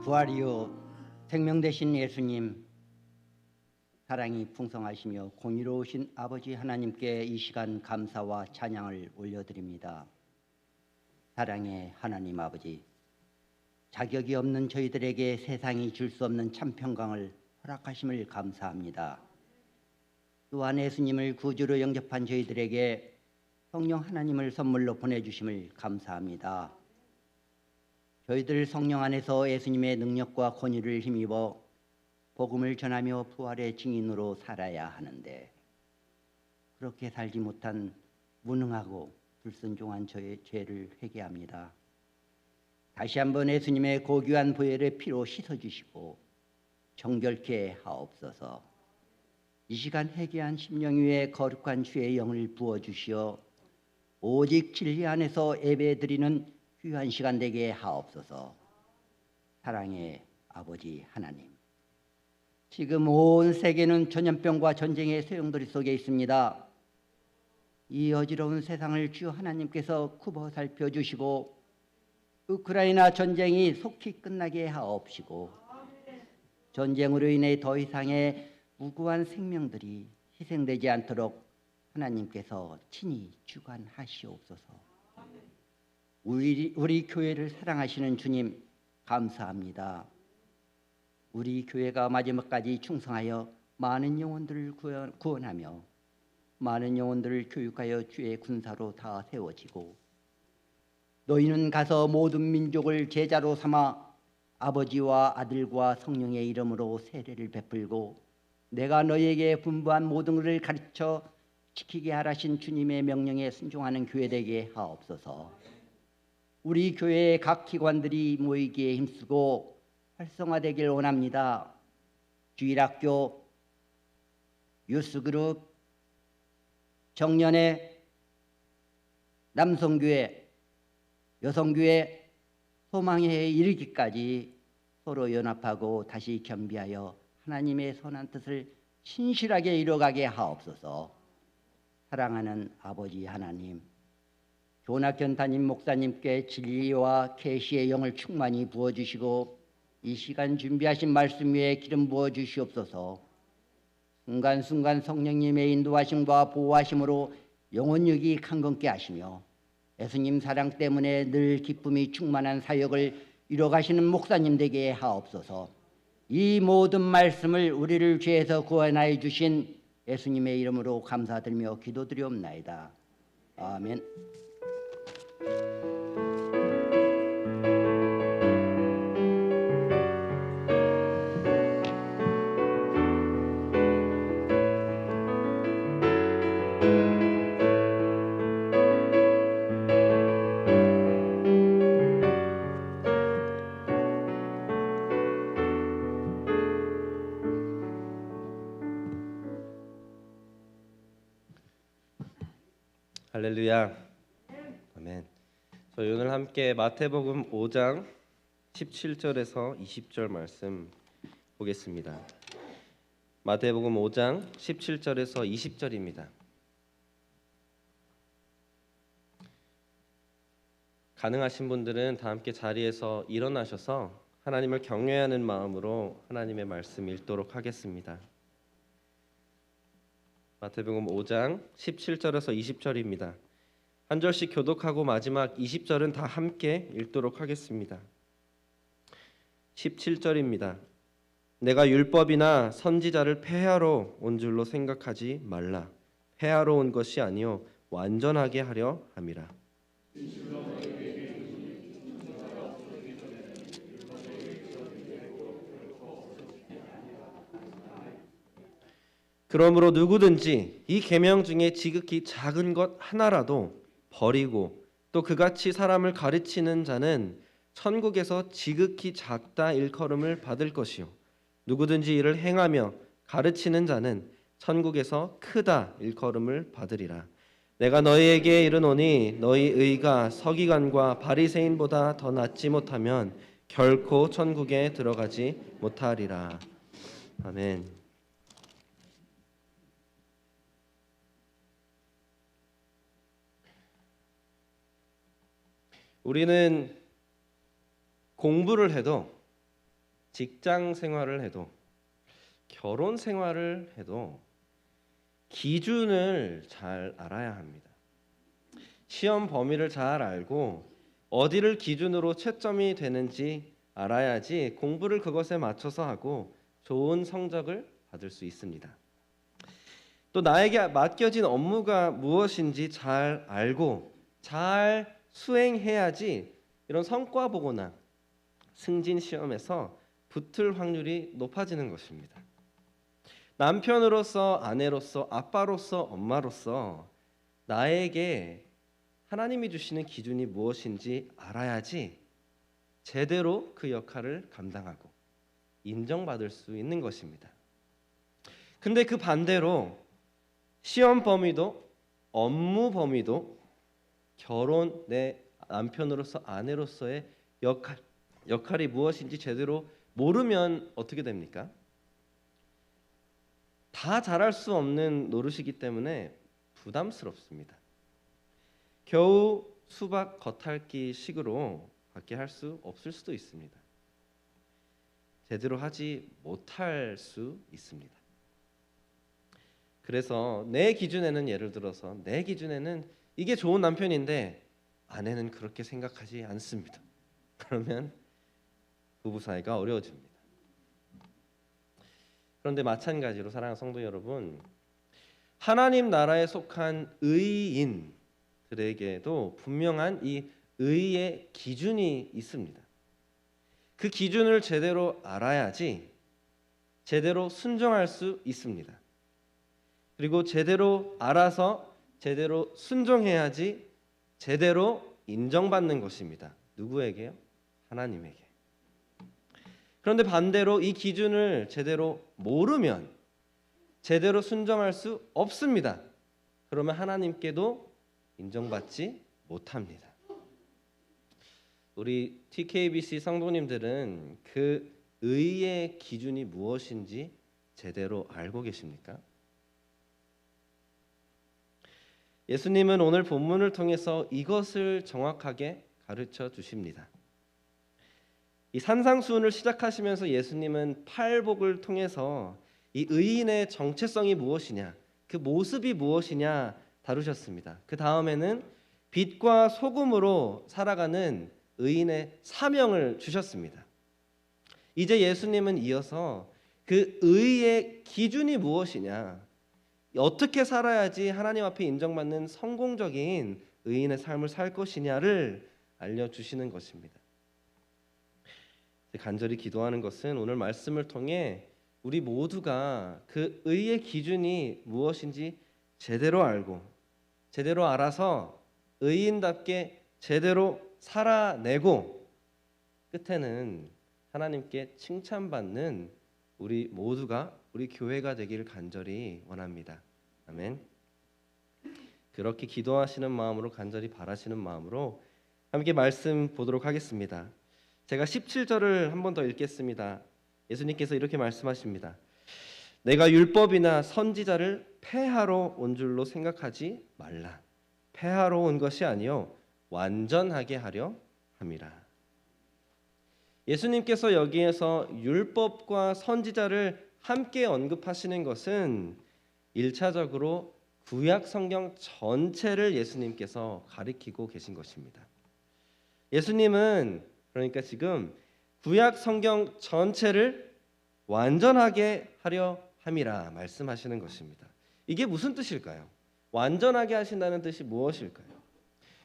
부활 이후 생명 되신 예수님, 사랑이 풍성하시며 공의로우신 아버지 하나님께 이 시간 감사와 찬양을 올려드립니다. 사랑의 하나님 아버지, 자격이 없는 저희들에게 세상이 줄 수 없는 참 평강을 허락하심을 감사합니다. 또한 예수님을 구주로 영접한 저희들에게 성령 하나님을 선물로 보내주심을 감사합니다. 저희들 성령 안에서 예수님의 능력과 권위를 힘입어 복음을 전하며 부활의 증인으로 살아야 하는데 그렇게 살지 못한 무능하고 불순종한 저의 죄를 회개합니다. 다시 한번 예수님의 고귀한 보혈의 피로 씻어주시고 정결케 하옵소서. 이 시간 회개한 심령 위에 거룩한 주의 영을 부어주시어 오직 진리 안에서 예배드리는 귀한 시간 되게 하옵소서. 사랑의 아버지 하나님, 지금 온 세계는 전염병과 전쟁의 소용돌이 속에 있습니다. 이 어지러운 세상을 주 하나님께서 굽어 살펴주시고 우크라이나 전쟁이 속히 끝나게 하옵시고 전쟁으로 인해 더 이상의 무고한 생명들이 희생되지 않도록 하나님께서 친히 주관하시옵소서. 우리 교회를 사랑하시는 주님 감사합니다. 우리 교회가 마지막까지 충성하여 많은 영혼들을 구원하며 많은 영혼들을 교육하여 주의 군사로 다 세워지고 너희는 가서 모든 민족을 제자로 삼아 아버지와 아들과 성령의 이름으로 세례를 베풀고 내가 너희에게 분부한 모든 것을 가르쳐 지키게 하라신 주님의 명령에 순종하는 교회 되게 하옵소서. 우리 교회의 각 기관들이 모이기에 힘쓰고 활성화되길 원합니다. 주일학교, 유스그룹, 청년회, 남성교회, 여성교회, 소망회에 이르기까지 서로 연합하고 다시 겸비하여 하나님의 선한 뜻을 신실하게 이뤄가게 하옵소서. 사랑하는 아버지 하나님, 조낙현 담임 목사님께 진리와 계시의 영을 충만히 부어주시고 이 시간 준비하신 말씀 위에 기름 부어주시옵소서. 순간순간 성령님의 인도하심과 보호하심으로 영혼육이 강건케 하시며 예수님 사랑 때문에 늘 기쁨이 충만한 사역을 이뤄가시는 목사님 되게 하옵소서. 이 모든 말씀을 우리를 죄에서 구원하여 주신 예수님의 이름으로 감사드리며 기도드리옵나이다. 아멘. 할렐루야. 아멘. 저희 오늘 함께 마태복음 5장 17절에서 20절 말씀 보겠습니다. 마태복음 5장 17절에서 20절입니다. 가능하신 분들은 다 함께 자리에서 일어나셔서 하나님을 경외하는 마음으로 하나님의 말씀 읽도록 하겠습니다. 마태복음 5장 17절에서 20절입니다. 한 절씩 교독하고 마지막 20절은 다 함께 읽도록 하겠습니다. 17절입니다. 내가 율법이나 선지자를 폐하러 온 줄로 생각하지 말라. 폐하러 온 것이 아니요 완전하게 하려 함이라. 그러므로 누구든지 이 계명 중에 지극히 작은 것 하나라도 버리고 또 그같이 사람을 가르치는 자는 천국에서 지극히 작다 일컬음을 받을 것이요 누구든지 이를 행하며 가르치는 자는 천국에서 크다 일컬음을 받으리라. 내가 너희에게 이르노니 너희 의가 서기관과 바리새인보다 더 낫지 못하면 결코 천국에 들어가지 못하리라. 아멘. 우리는 공부를 해도 직장 생활을 해도 결혼 생활을 해도 기준을 잘 알아야 합니다. 시험 범위를 잘 알고 어디를 기준으로 채점이 되는지 알아야지 공부를 그것에 맞춰서 하고 좋은 성적을 받을 수 있습니다. 또 나에게 맡겨진 업무가 무엇인지 잘 알고 잘 수행해야지 이런 성과 보고나 승진 시험에서 붙을 확률이 높아지는 것입니다. 남편으로서, 아내로서, 아빠로서, 엄마로서 나에게 하나님이 주시는 기준이 무엇인지 알아야지 제대로 그 역할을 감당하고 인정받을 수 있는 것입니다. 근데 그 반대로 시험 범위도 업무 범위도 결혼 내 남편으로서 아내로서의 역할이 무엇인지 제대로 모르면 어떻게 됩니까? 다 잘할 수 없는 노릇이기 때문에 부담스럽습니다. 겨우 수박 겉핥기 식으로 밖에 할 수 없을 수도 있습니다. 제대로 하지 못할 수 있습니다. 그래서 내 기준에는 예를 들어서 내 기준에는 이게 좋은 남편인데 아내는 그렇게 생각하지 않습니다. 그러면 부부 사이가 어려워집니다. 그런데 마찬가지로 사랑하는 성도 여러분, 하나님 나라에 속한 의인들에게도 분명한 이 의의 기준이 있습니다. 그 기준을 제대로 알아야지 제대로 순종할 수 있습니다. 그리고 제대로 알아서 제대로 순종해야지 제대로 인정받는 것입니다. 누구에게요? 하나님에게. 그런데 반대로 이 기준을 제대로 모르면 제대로 순종할 수 없습니다. 그러면 하나님께도 인정받지 못합니다. 우리 TKBC 성도님들은 그 의의 기준이 무엇인지 제대로 알고 계십니까? 예수님은 오늘 본문을 통해서 이것을 정확하게 가르쳐 주십니다. 이 산상수훈을 시작하시면서 예수님은 팔복을 통해서 이 의인의 정체성이 무엇이냐, 그 모습이 무엇이냐 다루셨습니다. 그 다음에는 빛과 소금으로 살아가는 의인의 사명을 주셨습니다. 이제 예수님은 이어서 그 의의 기준이 무엇이냐, 어떻게 살아야지 하나님 앞에 인정받는 성공적인 의인의 삶을 살 것이냐를 알려주시는 것입니다. 간절히 기도하는 것은 오늘 말씀을 통해 우리 모두가 그 의의 기준이 무엇인지 제대로 알고 제대로 알아서 의인답게 제대로 살아내고 끝에는 하나님께 칭찬받는 우리 모두가 우리 교회가 되기를 간절히 원합니다. 아멘. 그렇게 기도하시는 마음으로 간절히 바라시는 마음으로 함께 말씀 보도록 하겠습니다. 제가 17절을 한 번 더 읽겠습니다. 예수님께서 이렇게 말씀하십니다. 내가 율법이나 선지자를 폐하러 온 줄로 생각하지 말라. 폐하러 온 것이 아니요 완전하게 하려 함이라. 예수님께서 여기에서 율법과 선지자를 함께 언급하시는 것은 1차적으로 구약 성경 전체를 예수님께서 가리키고 계신 것입니다. 예수님은 그러니까 지금 구약 성경 전체를 완전하게 하려 함이라 말씀하시는 것입니다. 이게 무슨 뜻일까요? 완전하게 하신다는 뜻이 무엇일까요?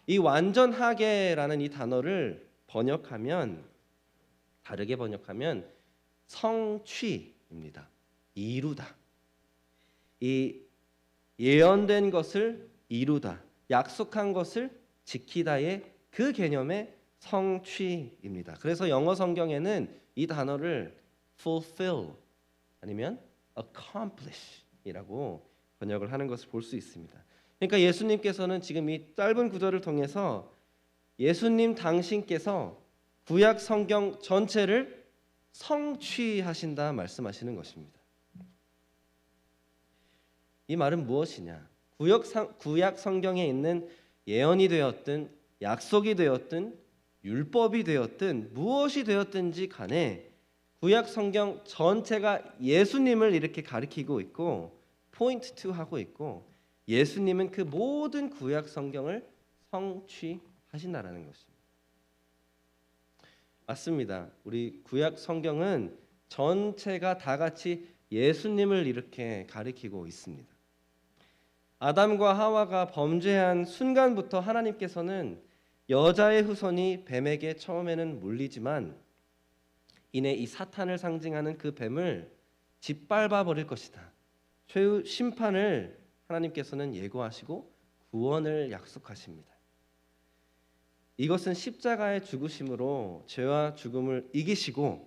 이 완전하게라는 이 단어를 다르게 번역하면 성취입니다. 이루다. 이 예언된 것을 이루다. 약속한 것을 지키다의 그 개념의 성취입니다. 그래서 영어 성경에는 이 단어를 fulfill 아니면 accomplish이라고 번역을 하는 것을 볼 수 있습니다. 그러니까 예수님께서는 지금 이 짧은 구절을 통해서 예수님 당신께서 구약 성경 전체를 성취하신다 말씀하시는 것입니다. 이 말은 무엇이냐? 구약 성경에 있는 예언이 되었든 약속이 되었든 율법이 되었든 무엇이 되었든지 간에 구약 성경 전체가 예수님을 이렇게 가리키고 있고 포인트 투 하고 있고 예수님은 그 모든 구약 성경을 성취하신다라는 것입니다. 맞습니다. 우리 구약 성경은 전체가 다 같이 예수님을 이렇게 가리키고 있습니다. 아담과 하와가 범죄한 순간부터 하나님께서는 여자의 후손이 뱀에게 처음에는 물리지만 이내 이 사탄을 상징하는 그 뱀을 짓밟아 버릴 것이다. 최후 심판을 하나님께서는 예고하시고 구원을 약속하십니다. 이것은 십자가의 죽으심으로 죄와 죽음을 이기시고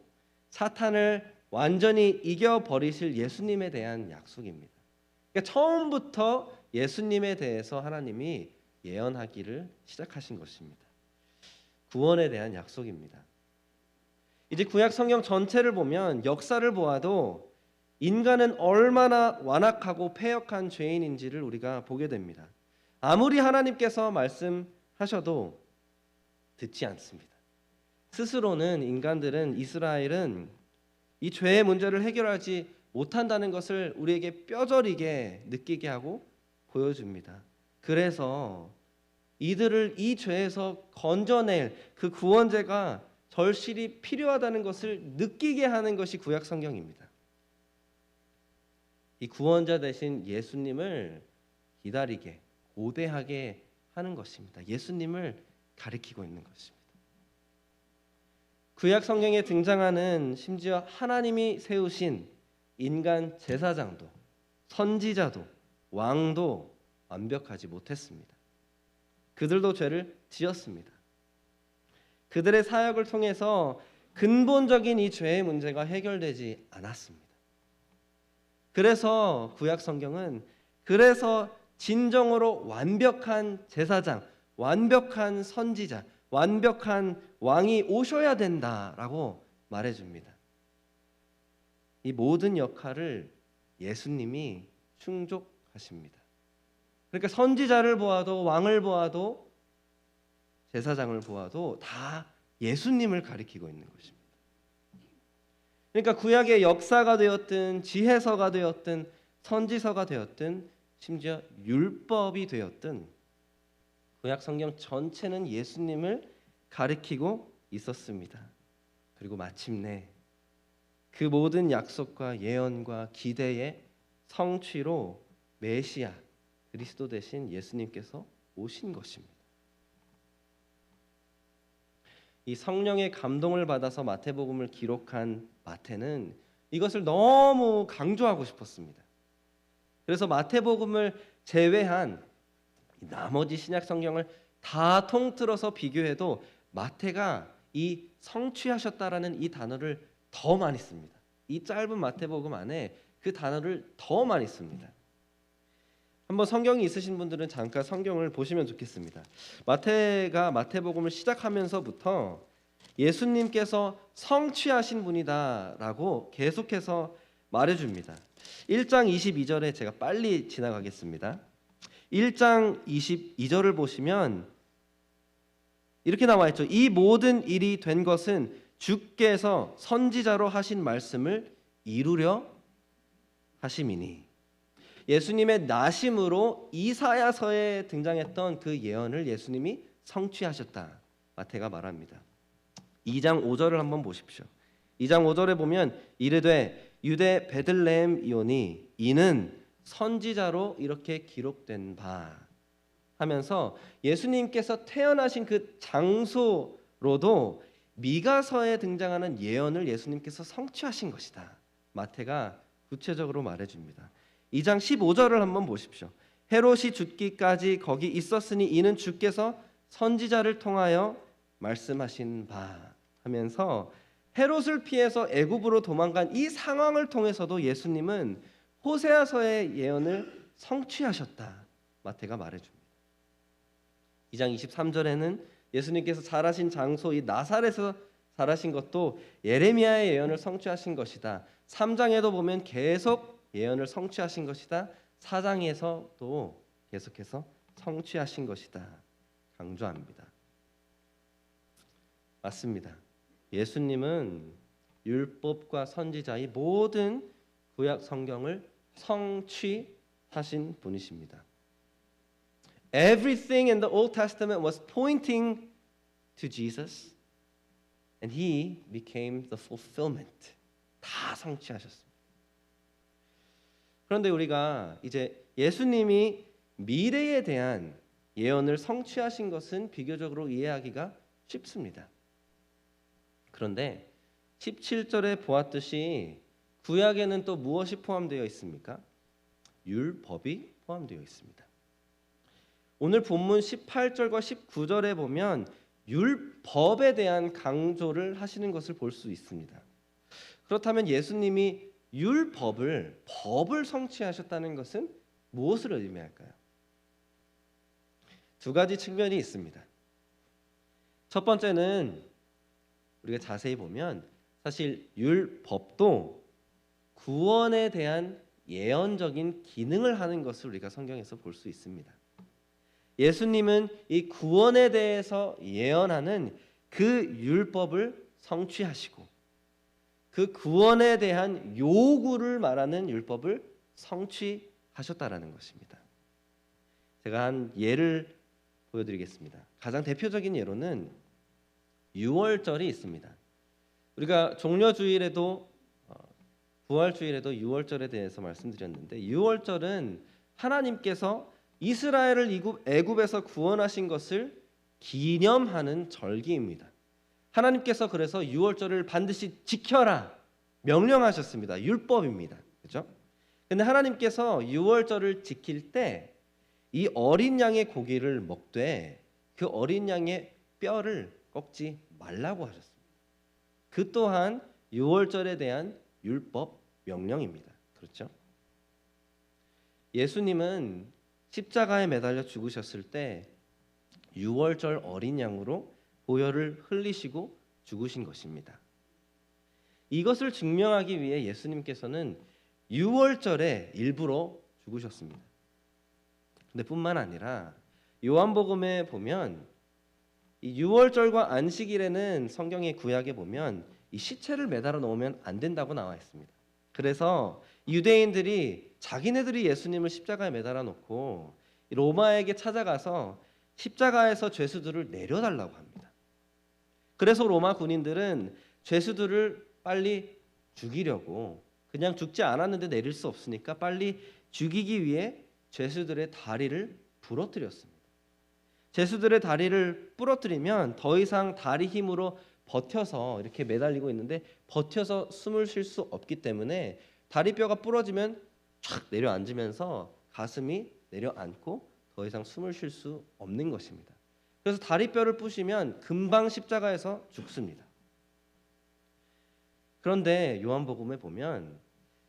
사탄을 완전히 이겨버리실 예수님에 대한 약속입니다. 그러니까 처음부터 예수님에 대해서 하나님이 예언하기를 시작하신 것입니다. 구원에 대한 약속입니다. 이제 구약 성경 전체를 보면 역사를 보아도 인간은 얼마나 완악하고 패역한 죄인인지를 우리가 보게 됩니다. 아무리 하나님께서 말씀하셔도 듣지 않습니다. 스스로는 인간들은 이스라엘은 이 죄의 문제를 해결하지 못한다는 것을 우리에게 뼈저리게 느끼게 하고 보여줍니다. 그래서 이들을 이 죄에서 건져낼 그 구원제가 절실히 필요하다는 것을 느끼게 하는 것이 구약 성경입니다. 이 구원자 대신 예수님을 기다리게 고대하게 하는 것입니다. 예수님을 가리키고 있는 것입니다. 구약 성경에 등장하는 심지어 하나님이 세우신 인간 제사장도 선지자도 왕도 완벽하지 못했습니다. 그들도 죄를 지었습니다. 그들의 사역을 통해서 근본적인 이 죄의 문제가 해결되지 않았습니다. 그래서 구약 성경은 진정으로 완벽한 제사장, 완벽한 선지자, 완벽한 왕이 오셔야 된다라고 말해줍니다. 이 모든 역할을 예수님이 충족하십니다. 그러니까 선지자를 보아도 왕을 보아도 제사장을 보아도 다 예수님을 가리키고 있는 것입니다. 그러니까 구약의 역사가 되었든 지혜서가 되었든 선지서가 되었든 심지어 율법이 되었든 구약 성경 전체는 예수님을 가리키고 있었습니다. 그리고 마침내 그 모든 약속과 예언과 기대의 성취로 메시아 그리스도 대신 예수님께서 오신 것입니다. 이 성령의 감동을 받아서 마태복음을 기록한 마태는 이것을 너무 강조하고 싶었습니다. 그래서 마태복음을 제외한 나머지 신약 성경을 다 통틀어서 비교해도 마태가 이 성취하셨다라는 이 단어를 더 많이 씁니다. 이 짧은 마태복음 안에 그 단어를 더 많이 씁니다. 한번 성경이 있으신 분들은 잠깐 성경을 보시면 좋겠습니다. 마태가 마태복음을 시작하면서부터 예수님께서 성취하신 분이다라고 계속해서 말해줍니다. 1장 22절에 제가 빨리 지나가겠습니다. 1장 22절을 보시면 이렇게 나와 있죠. 이 모든 일이 된 것은 주께서 선지자로 하신 말씀을 이루려 하심이니. 예수님의 나심으로 이사야서에 등장했던 그 예언을 예수님이 성취하셨다. 마태가 말합니다. 2장 5절을 한번 보십시오. 2장 5절에 보면 이르되 유대 베들레헴이오니 이는 선지자로 이렇게 기록된 바 하면서 예수님께서 태어나신 그 장소로도 미가서에 등장하는 예언을 예수님께서 성취하신 것이다. 마태가 구체적으로 말해줍니다. 2장 15절을 한번 보십시오. 헤롯이 죽기까지 거기 있었으니 이는 주께서 선지자를 통하여 말씀하신 바 하면서 헤롯을 피해서 애굽으로 도망간 이 상황을 통해서도 예수님은 호세아서의 예언을 성취하셨다. 마태가 말해줍니다. 2장 23절에는 예수님께서 자라신 장소 이 나사렛에서 자라신 것도 예레미야의 예언을 성취하신 것이다. 3장에도 보면 계속 예언을 성취하신 것이다. 4장에서도 계속해서 성취하신 것이다. 강조합니다. 맞습니다. 예수님은 율법과 선지자의 모든 구약 성경을 성취하신 분이십니다. Everything in the Old Testament was pointing to Jesus, and he became the fulfillment. 다 성취하셨습니다. 그런데 우리가 이제 예수님이 미래에 대한 예언을 성취하신 것은 비교적으로 이해하기가 쉽습니다. 그런데 17절에 보았듯이 구약에는 또 무엇이 포함되어 있습니까? 율법이 포함되어 있습니다. 오늘 본문 18절과 19절에 보면 율법에 대한 강조를 하시는 것을 볼 수 있습니다. 그렇다면 예수님이 법을 성취하셨다는 것은 무엇을 의미할까요? 두 가지 측면이 있습니다. 첫 번째는 우리가 자세히 보면 사실 율법도 구원에 대한 예언적인 기능을 하는 것을 우리가 성경에서 볼 수 있습니다. 예수님은 이 구원에 대해서 예언하는 그 율법을 성취하시고 그 구원에 대한 요구를 말하는 율법을 성취하셨다라는 것입니다. 제가 한 예를 보여드리겠습니다. 가장 대표적인 예로는 유월절이 있습니다. 우리가 종려주일에도 부활주일에도 유월절에 대해서 말씀드렸는데 유월절은 하나님께서 이스라엘을 애굽에서 구원하신 것을 기념하는 절기입니다. 하나님께서 그래서 유월절을 반드시 지켜라 명령하셨습니다. 율법입니다. 그렇죠? 근데 하나님께서 유월절을 지킬 때 이 어린 양의 고기를 먹되 그 어린 양의 뼈를 꺾지 말라고 하셨습니다. 그 또한 유월절에 대한 율법 명령입니다. 그렇죠? 예수님은 십자가에 매달려 죽으셨을 때 유월절 어린 양으로 보혈을 흘리시고 죽으신 것입니다. 이것을 증명하기 위해 예수님께서는 유월절에 일부러 죽으셨습니다. 근데 뿐만 아니라 요한복음에 보면 이 유월절과 안식일에는 성경의 구약에 보면 이 시체를 매달아 놓으면 안 된다고 나와 있습니다. 그래서 유대인들이 자기네들이 예수님을 십자가에 매달아 놓고 로마에게 찾아가서 십자가에서 죄수들을 내려달라고 합니다. 그래서 로마 군인들은 죄수들을 빨리 죽이려고 그냥 죽지 않았는데 내릴 수 없으니까 빨리 죽이기 위해 죄수들의 다리를 부러뜨렸습니다. 죄수들의 다리를 부러뜨리면 더 이상 다리 힘으로 버텨서 이렇게 매달리고 있는데 버텨서 숨을 쉴 수 없기 때문에 다리뼈가 부러지면 촥 내려앉으면서 가슴이 내려앉고 더 이상 숨을 쉴 수 없는 것입니다. 그래서 다리뼈를 부시면 금방 십자가에서 죽습니다. 그런데 요한복음에 보면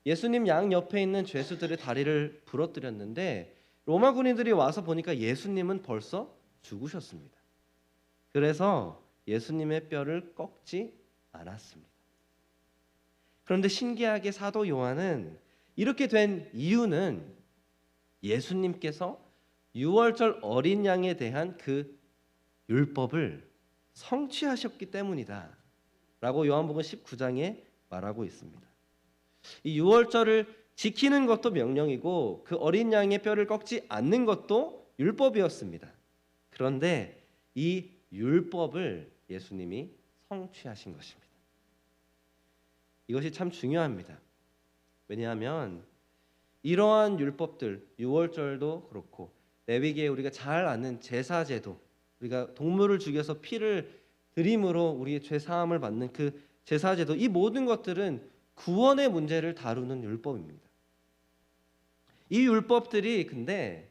예수님 양 옆에 있는 죄수들의 다리를 부러뜨렸는데 로마 군인들이 와서 보니까 예수님은 벌써 죽으셨습니다. 그래서 예수님의 뼈를 꺾지 않았습니다. 그런데 신기하게 사도 요한은 이렇게 된 이유는 예수님께서 유월절 어린 양에 대한 그 율법을 성취하셨기 때문이다 라고 요한복음 19장에 말하고 있습니다. 이 유월절을 지키는 것도 명령이고 그 어린 양의 뼈를 꺾지 않는 것도 율법이었습니다. 그런데 이 율법을 예수님이 성취하신 것입니다. 이것이 참 중요합니다. 왜냐하면 이러한 율법들, 유월절도 그렇고 레위기에 우리가 잘 아는 제사제도, 우리가 동물을 죽여서 피를 드림으로 우리의 죄 사함을 받는 그 제사제도, 이 모든 것들은 구원의 문제를 다루는 율법입니다. 이 율법들이 근데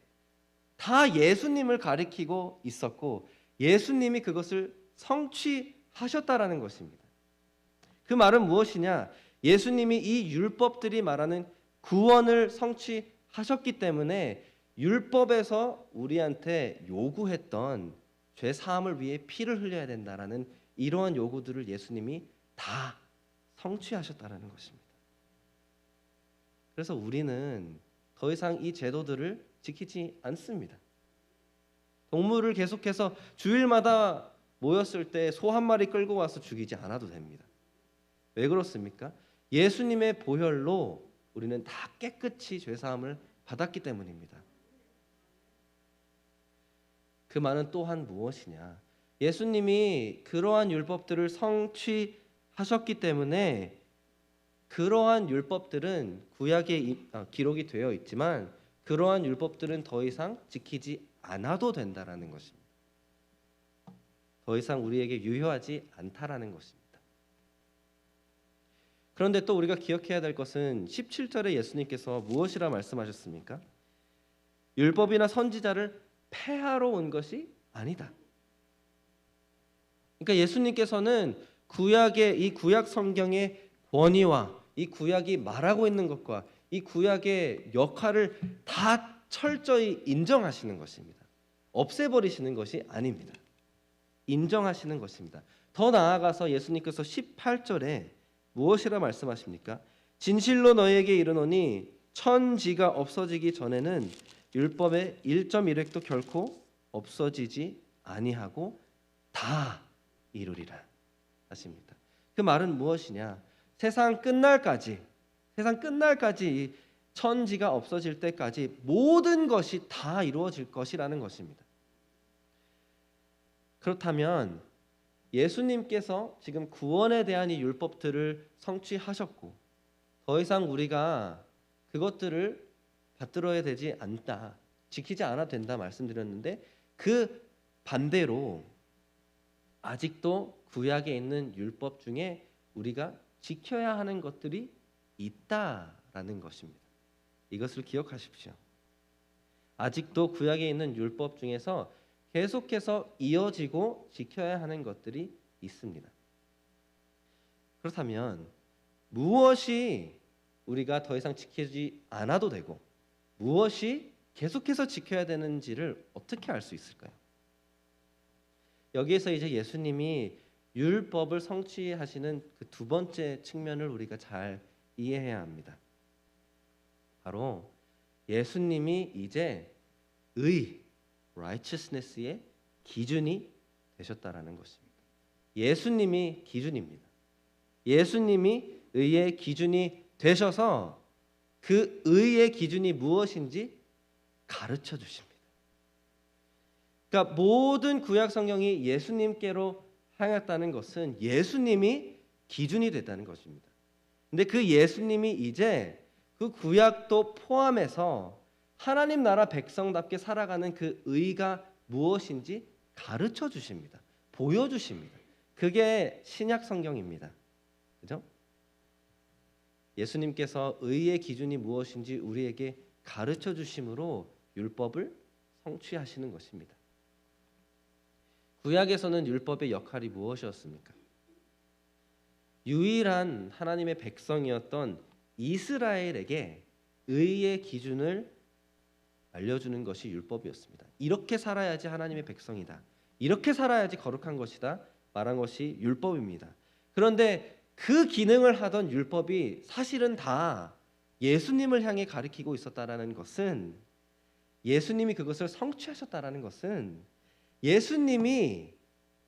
다 예수님을 가리키고 있었고 예수님이 그것을 성취하셨다라는 것입니다. 그 말은 무엇이냐? 예수님이 이 율법들이 말하는 구원을 성취하셨기 때문에 율법에서 우리한테 요구했던 죄 사함을 위해 피를 흘려야 된다라는 이러한 요구들을 예수님이 다 성취하셨다라는 것입니다. 그래서 우리는 더 이상 이 제도들을 지키지 않습니다. 동물을 계속해서 주일마다 모였을 때 소 한 마리 끌고 와서 죽이지 않아도 됩니다. 왜 그렇습니까? 예수님의 보혈로 우리는 다 깨끗이 죄사함을 받았기 때문입니다. 그 말은 또한 무엇이냐? 예수님이 그러한 율법들을 성취하셨기 때문에 그러한 율법들은 구약에 기록이 되어 있지만 그러한 율법들은 더 이상 지키지 않아도 된다라는 것입니다. 더 이상 우리에게 유효하지 않다라는 것입니다. 그런데 또 우리가 기억해야 될 것은 17절에 예수님께서 무엇이라 말씀하셨습니까? 율법이나 선지자를 폐하러 온 것이 아니다. 그러니까 예수님께서는 이 구약 성경의 권위와 이 구약이 말하고 있는 것과 이 구약의 역할을 다 철저히 인정하시는 것입니다. 없애버리시는 것이 아닙니다. 인정하시는 것입니다. 더 나아가서 예수님께서 18절에 무엇이라 말씀하십니까? 진실로 너희에게 이르노니 천지가 없어지기 전에는 율법의 1.1획도 결코 없어지지 아니하고 다 이루리라 하십니다. 그 말은 무엇이냐? 세상 끝날까지 이 천지가 없어질 때까지 모든 것이 다 이루어질 것이라는 것입니다. 그렇다면 예수님께서 지금 구원에 대한 이 율법들을 성취하셨고 더 이상 우리가 그것들을 받들어야 되지 않다, 지키지 않아도 된다 말씀드렸는데 그 반대로 아직도 구약에 있는 율법 중에 우리가 지켜야 하는 것들이 있다라는 것입니다. 이것을 기억하십시오. 아직도 구약에 있는 율법 중에서 계속해서 이어지고 지켜야 하는 것들이 있습니다. 그렇다면 무엇이 우리가 더 이상 지키지 않아도 되고 무엇이 계속해서 지켜야 되는지를 어떻게 알 수 있을까요? 여기에서 이제 예수님이 율법을 성취하시는 그 두 번째 측면을 우리가 잘 이해해야 합니다. 바로 예수님이 이제 righteousness의 기준이 되셨다라는 것입니다. 예수님이 기준입니다. 예수님이 의의 기준이 되셔서 그 의의 기준이 무엇인지 가르쳐 주십니다. 그러니까 모든 구약 성경이 예수님께로 향했다는 것은 예수님이 기준이 됐다는 것입니다. 근데 그 예수님이 이제 그 구약도 포함해서 하나님 나라 백성답게 살아가는 그 의가 무엇인지 가르쳐 주십니다. 보여주십니다. 그게 신약 성경입니다. 그죠? 예수님께서 의의 기준이 무엇인지 우리에게 가르쳐 주심으로 율법을 성취하시는 것입니다. 구약에서는 율법의 역할이 무엇이었습니까? 유일한 하나님의 백성이었던 이스라엘에게 의의 기준을 알려주는 것이 율법이었습니다. 이렇게 살아야지 하나님의 백성이다. 이렇게 살아야지 거룩한 것이다. 말한 것이 율법입니다. 그런데 그 기능을 하던 율법이 사실은 다 예수님을 향해 가리키고 있었다라는 것은 예수님이 그것을 성취하셨다라는 것은 예수님이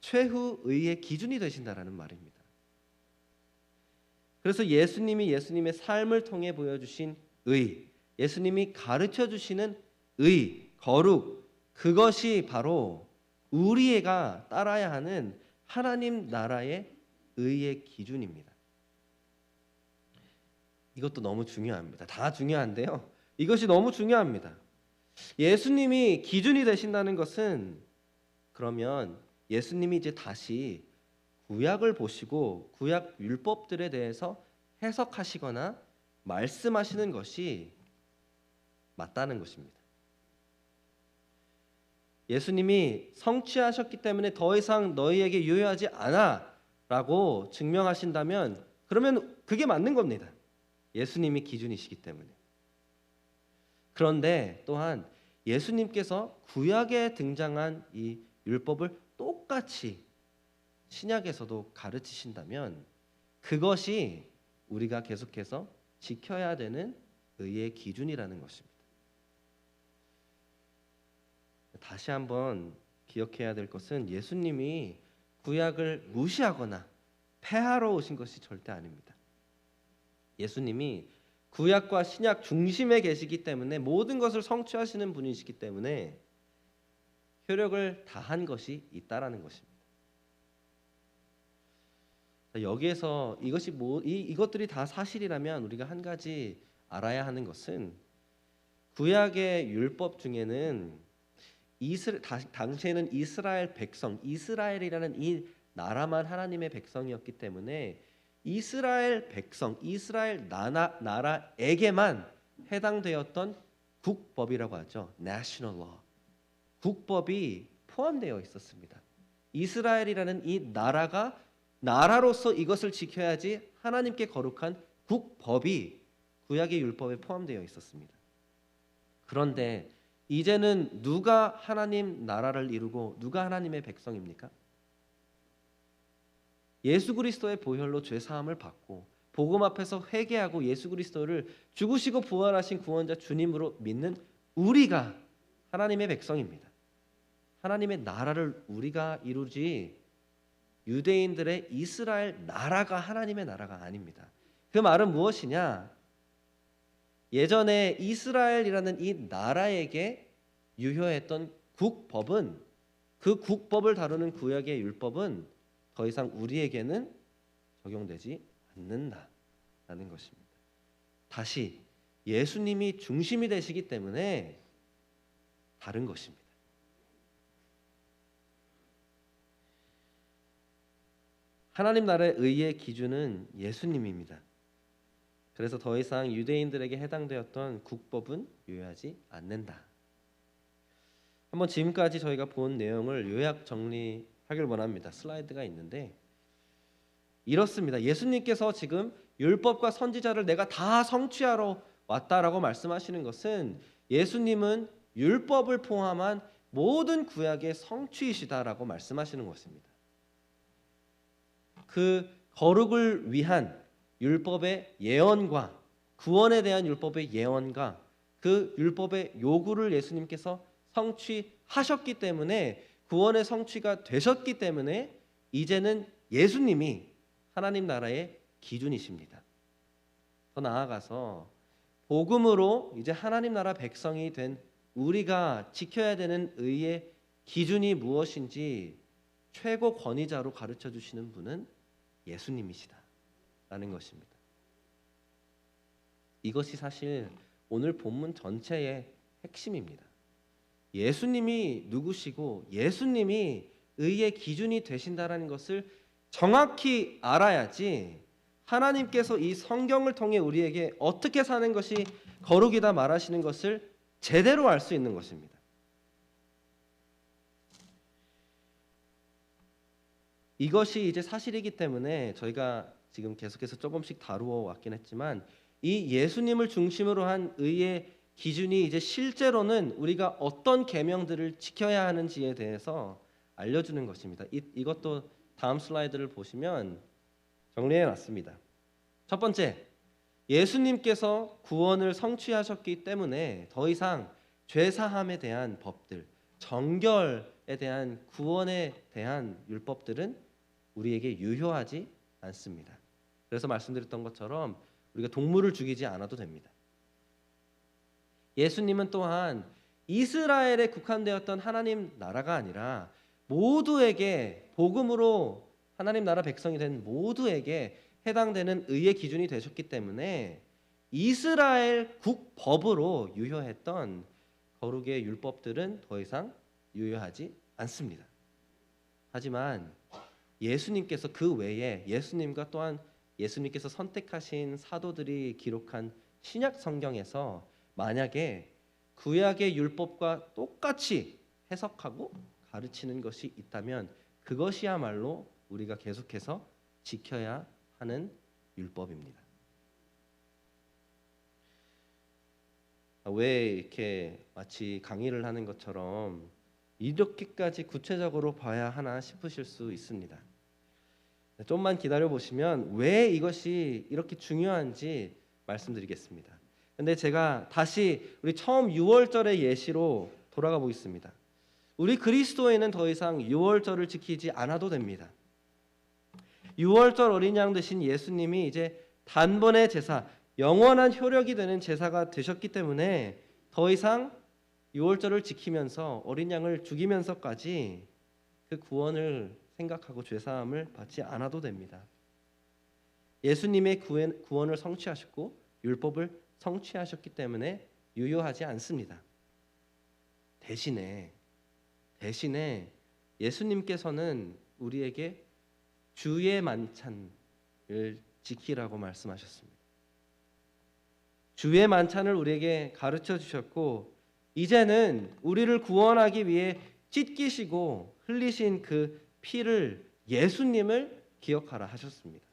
최후의의 기준이 되신다라는 말입니다. 그래서 예수님의 삶을 통해 보여주신 의, 예수님이 가르쳐 주시는 의, 거룩, 그것이 바로 우리가 따라야 하는 하나님 나라의 의의 기준입니다. 이것도 너무 중요합니다. 다 중요한데요. 이것이 너무 중요합니다. 예수님이 기준이 되신다는 것은 그러면 예수님이 이제 다시 구약을 보시고 구약 율법들에 대해서 해석하시거나 말씀하시는 것이 맞다는 것입니다. 예수님이 성취하셨기 때문에 더 이상 너희에게 유효하지 않아 라고 증명하신다면 그러면 그게 맞는 겁니다. 예수님이 기준이시기 때문에. 그런데 또한 예수님께서 구약에 등장한 이 율법을 똑같이 신약에서도 가르치신다면 그것이 우리가 계속해서 지켜야 되는 의의 기준이라는 것입니다. 다시 한번 기억해야 될 것은 예수님이 구약을 무시하거나 폐하러 오신 것이 절대 아닙니다. 예수님이 구약과 신약 중심에 계시기 때문에 모든 것을 성취하시는 분이시기 때문에 효력을 다한 것이 있다라는 것입니다. 여기에서 이것들이 다 사실이라면 우리가 한 가지 알아야 하는 것은 구약의 율법 중에는 당시에는 이스라엘 백성, 이스라엘이라는 이 나라만 하나님의 백성이었기 때문에 이스라엘 백성, 이스라엘 나라에게만 해당되었던 국법이라고 하죠. National Law. 국법이 포함되어 있었습니다. 이스라엘이라는 이 나라로서 이것을 지켜야지 하나님께 거룩한 국법이 구약의 율법에 포함되어 있었습니다. 그런데 이제는 누가 하나님 나라를 이루고 누가 하나님의 백성입니까? 예수 그리스도의 보혈로 죄 사함을 받고 복음 앞에서 회개하고 예수 그리스도를 죽으시고 부활하신 구원자 주님으로 믿는 우리가 하나님의 백성입니다. 하나님의 나라를 우리가 이루지 유대인들의 이스라엘 나라가 하나님의 나라가 아닙니다. 그 말은 무엇이냐? 예전에 이스라엘이라는 이 나라에게 유효했던 국법은, 그 국법을 다루는 구약의 율법은 더 이상 우리에게는 적용되지 않는다라는 것입니다. 다시 예수님이 중심이 되시기 때문에 다른 것입니다. 하나님 나라의 의의 기준은 예수님입니다. 그래서 더 이상 유대인들에게 해당되었던 국법은 유효하지 않는다. 한번 지금까지 저희가 본 내용을 요약 정리하길 원합니다. 슬라이드가 있는데 이렇습니다. 예수님께서 지금 율법과 선지자를 내가 다 성취하러 왔다라고 말씀하시는 것은 예수님은 율법을 포함한 모든 구약의 성취이시다라고 말씀하시는 것입니다. 그 거룩을 위한 율법의 예언과 구원에 대한 율법의 예언과 그 율법의 요구를 예수님께서 성취하셨기 때문에 구원의 성취가 되셨기 때문에 이제는 예수님이 하나님 나라의 기준이십니다. 더 나아가서 복음으로 이제 하나님 나라 백성이 된 우리가 지켜야 되는 의의 기준이 무엇인지 최고 권위자로 가르쳐 주시는 분은 예수님이시다라는 것입니다. 이것이 사실 오늘 본문 전체의 핵심입니다. 예수님이 누구시고 예수님이 의의 기준이 되신다라는 것을 정확히 알아야지 하나님께서 이 성경을 통해 우리에게 어떻게 사는 것이 거룩이다 말하시는 것을 제대로 알 수 있는 것입니다. 이것이 이제 사실이기 때문에 저희가 지금 계속해서 조금씩 다루어 왔긴 했지만 이 예수님을 중심으로 한 의의 기준이 이제 실제로는 우리가 어떤 계명들을 지켜야 하는지에 대해서 알려주는 것입니다. 이것도 다음 슬라이드를 보시면 정리해 놨습니다. 첫 번째, 예수님께서 구원을 성취하셨기 때문에 더 이상 죄사함에 대한 법들, 정결에 대한 구원에 대한 율법들은 우리에게 유효하지 않습니다. 그래서 말씀드렸던 것처럼 우리가 동물을 죽이지 않아도 됩니다. 예수님은 또한 이스라엘에 국한되었던 하나님 나라가 아니라 모두에게 복음으로 하나님 나라 백성이 된 모두에게 해당되는 의의 기준이 되셨기 때문에 이스라엘 국법으로 유효했던 거룩의 율법들은 더 이상 유효하지 않습니다. 하지만 예수님께서 그 외에 예수님과 또한 예수님께서 선택하신 사도들이 기록한 신약 성경에서 만약에 구약의 율법과 똑같이 해석하고 가르치는 것이 있다면 그것이야말로 우리가 계속해서 지켜야 하는 율법입니다. 왜 이렇게 마치 강의를 하는 것처럼 이렇게까지 구체적으로 봐야 하나 싶으실 수 있습니다. 좀만 기다려 보시면 왜 이것이 이렇게 중요한지 말씀드리겠습니다. 근데 제가 다시 우리 처음 6월절의 예시로 돌아가 보겠습니다. 우리 그리스도인은 더 이상 6월절을 지키지 않아도 됩니다. 유월절 어린 양 되신 예수님이 이제 단번의 제사, 영원한 효력이 되는 제사가 되셨기 때문에 더 이상 유월절을 지키면서 어린 양을 죽이면서까지 그 구원을 생각하고 죄사함을 받지 않아도 됩니다. 예수님의 구원을 성취하셨고 율법을 성취하셨기 때문에 유효하지 않습니다. 대신에 예수님께서는 우리에게 주의 만찬을 지키라고 말씀하셨습니다. 주의 만찬을 우리에게 가르쳐 주셨고 이제는 우리를 구원하기 위해 찢기시고 흘리신 그 피를 예수님을 기억하라 하셨습니다.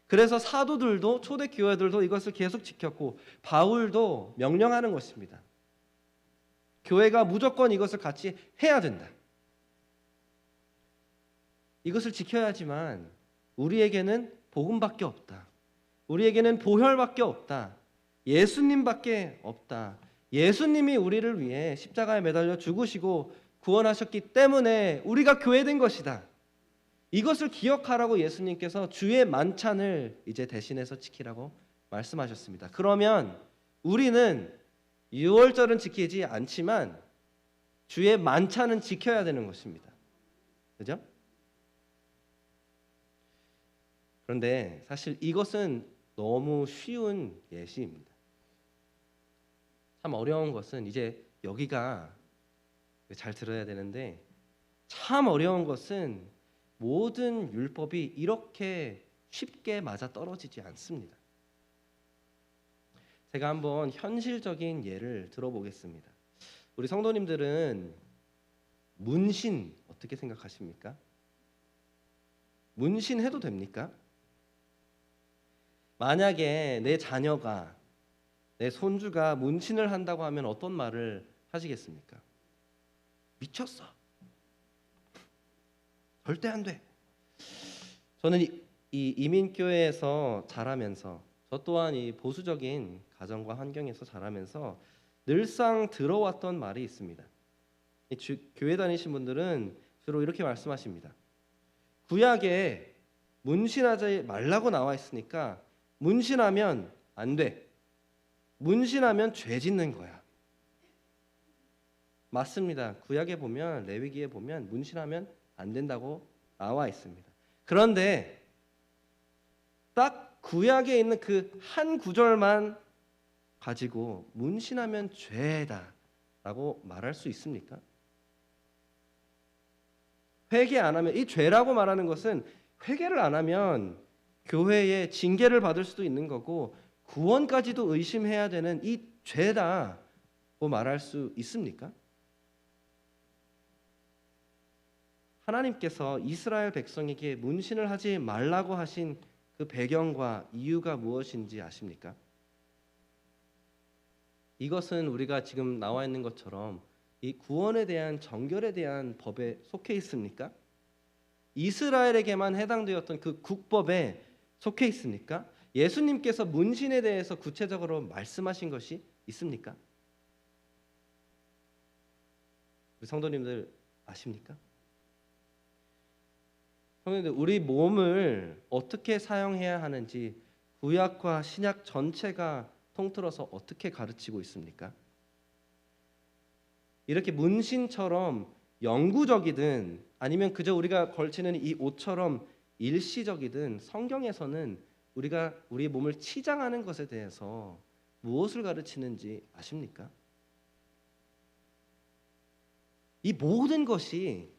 그래서 사도들도 초대교회들도 이것을 계속 지켰고 바울도 명령하는 것입니다. 교회가 무조건 이것을 같이 해야 된다. 이것을 지켜야지만 우리에게는 복음밖에 없다. 우리에게는 보혈밖에 없다. 예수님밖에 없다. 예수님이 우리를 위해 십자가에 매달려 죽으시고 구원하셨기 때문에 우리가 교회된 것이다. 이것을 기억하라고 예수님께서 주의 만찬을 이제 대신해서 지키라고 말씀하셨습니다. 그러면 우리는 유월절은 지키지 않지만 주의 만찬은 지켜야 되는 것입니다. 그죠? 그런데 사실 이것은 너무 쉬운 예시입니다. 참 어려운 것은 이제 여기가 잘 들어야 되는데 참 어려운 것은 모든 율법이 이렇게 쉽게 맞아 떨어지지 않습니다. 제가 한번 현실적인 예를 들어보겠습니다. 우리 성도님들은 문신 어떻게 생각하십니까? 문신해도 됩니까? 만약에 내 자녀가 내 손주가 문신을 한다고 하면 어떤 말을 하시겠습니까? 미쳤어. 절대 안 돼. 저는 이 이민교회에서 자라면서 저 또한 이 보수적인 가정과 환경에서 자라면서 늘상 들어왔던 말이 있습니다. 교회 다니신 분들은 주로 이렇게 말씀하십니다. 구약에 문신하지 말라고 나와 있으니까 문신하면 안 돼. 문신하면 죄 짓는 거야. 맞습니다. 구약에 보면 레위기에 보면 문신하면 안 된다고 나와 있습니다. 그런데 딱 구약에 있는 그 한 구절만 가지고 문신하면 죄다라고 말할 수 있습니까? 회개 안 하면 이 죄라고 말하는 것은 회개를 안 하면 교회에 징계를 받을 수도 있는 거고 구원까지도 의심해야 되는 이 죄다고 말할 수 있습니까? 하나님께서 이스라엘 백성에게 문신을 하지 말라고 하신 그 배경과 이유가 무엇인지 아십니까? 이것은 우리가 지금 나와 있는 것처럼 이 구원에 대한 정결에 대한 법에 속해 있습니까? 이스라엘에게만 해당되었던 그 국법에 속해 있습니까? 예수님께서 문신에 대해서 구체적으로 말씀하신 것이 있습니까? 우리 성도님들 아십니까? 성도님들 우리 몸을 어떻게 사용해야 하는지 구약과 신약 전체가 통틀어서 어떻게 가르치고 있습니까? 이렇게 문신처럼 영구적이든 아니면 그저 우리가 걸치는 이 옷처럼 일시적이든 성경에서는 우리가 우리의 몸을 치장하는 것에 대해서 무엇을 가르치는지 아십니까? 이 모든 것이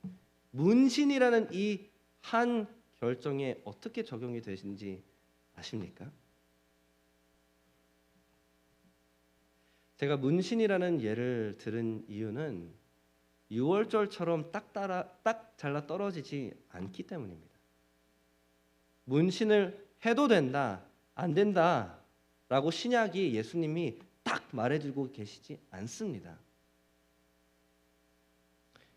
문신이라는 이 한 결정에 어떻게 적용이 되는지 아십니까? 제가 문신이라는 예를 들은 이유는 유월절처럼 딱 잘라 떨어지지 않기 때문입니다. 문신을 해도 된다, 안 된다라고 신약이 예수님이 딱 말해주고 계시지 않습니다.